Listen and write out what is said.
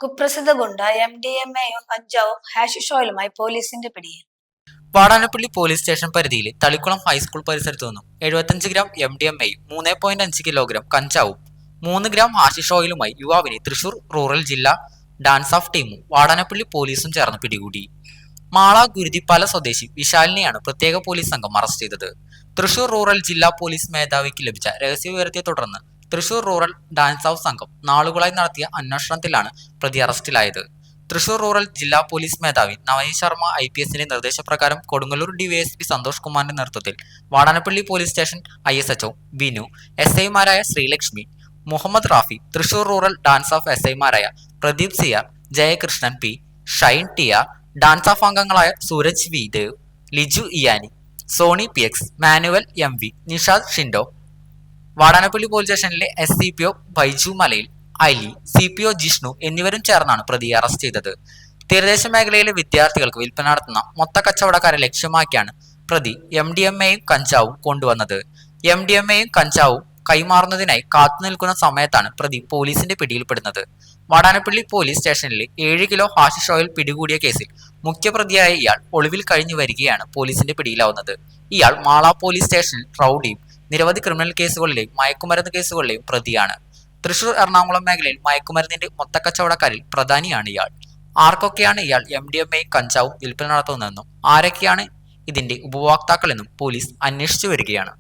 കുപ്രസിദ്ധ ഗുണ്ട MDMA-യും കഞ്ചാവും ഹാഷിഷ് ഓയിലുമായി പോലീസിന്റെ പിടിയിൽ. വാടാനപ്പള്ളി പോലീസ് സ്റ്റേഷൻ പരിധിയിലെ തളിക്കുളം ഹൈസ്കൂൾ പരിസരത്തു നിന്നും 75 ഗ്രാം MDMA-യും 3.5 കിലോഗ്രാം കഞ്ചാവും 3 ഗ്രാം ഹാഷിഷ് ഓയിലുമായി യുവാവിനെ തൃശൂർ റൂറൽ ജില്ലാ ഡാൻസ് ഓഫ് ടീമും വാടാനപ്പള്ളി പോലീസും ചേർന്ന് പിടികൂടി. മാള ഗുരുതിപ്പാല സ്വദേശി വിശാലിനെയാണ് പ്രത്യേക പോലീസ് സംഘം അറസ്റ്റ് ചെയ്തത്. തൃശൂർ റൂറൽ ജില്ലാ പോലീസ് മേധാവിക്ക് ലഭിച്ച രഹസ്യവിവരത്തെ തുടർന്ന് തൃശൂർ റൂറൽ ഡാൻസ് ഓഫ് സംഘം നാളുകളായി നടത്തിയ അന്വേഷണത്തിലാണ് പ്രതി അറസ്റ്റിലായത്. തൃശൂർ റൂറൽ ജില്ലാ പോലീസ് മേധാവി നവനീത് ശർമ്മ IPSന്റെ നിർദ്ദേശപ്രകാരം കൊടുങ്ങല്ലൂർ DYSP സന്തോഷ് കുമാറിന്റെ നേതൃത്വത്തിൽ Vadanappally police station ISHO Binu, SI-മാരായ Sreelakshmi, Muhammad Rafi, Thrissur rural DANSAF SI-മാരായ Pradeep CR, Jayakrishnan P, Shine TR, DANSAF അംഗങ്ങളായ Sooraj V Dev, Liju Iyani, Soni PX, Manuel MV, Nishad Shindo, Vadanappally police സ്റ്റേഷനിലെ SCPO ബൈജു മലയിൽ, അലി, CPO ജിഷ്ണു എന്നിവരും ചേർന്നാണ് പ്രതിയെ അറസ്റ്റ് ചെയ്തത്. തീരദേശ മേഖലയിലെ വിദ്യാർത്ഥികൾക്ക് വിൽപ്പന നടത്തുന്ന മൊത്ത കച്ചവടക്കാരെ ലക്ഷ്യമാക്കിയാണ് പ്രതി MDMA-യും കഞ്ചാവും കൊണ്ടുവന്നത്. MDMA-യും കഞ്ചാവും കൈമാറുന്നതിനായി കാത്തുനിൽക്കുന്ന സമയത്താണ് പ്രതി പോലീസിന്റെ പിടിയിൽപ്പെടുന്നത്. വാടാനപ്പള്ളി പോലീസ് സ്റ്റേഷനിലെ 7 കിലോ ഹാഷിഷ് ഓയിൽ പിടികൂടിയ കേസിൽ മുഖ്യപ്രതിയായ ഇയാൾ ഒളിവിൽ കഴിഞ്ഞു വരികയാണ് പോലീസിന്റെ പിടിയിലാവുന്നത്. ഇയാൾ മാള പോലീസ് സ്റ്റേഷനിൽ റൌഡിയും നിരവധി ക്രിമിനൽ കേസുകളിലെയും മയക്കുമരുന്ന് കേസുകളിലെയും പ്രതിയാണ്. തൃശൂർ എറണാകുളം മേഖലയിൽ മയക്കുമരുന്നിന്റെ മൊത്തക്കച്ചവടക്കാരിൽ പ്രധാനിയാണ് ഇയാൾ. ആർക്കൊക്കെയാണ് ഇയാൾ MDMA-യും കഞ്ചാവും വിൽപ്പന നടത്തുന്നതെന്നും ആരൊക്കെയാണ് ഇതിന്റെ ഉപഭോക്താക്കളെന്നും പോലീസ് അന്വേഷിച്ചു വരികയാണ്.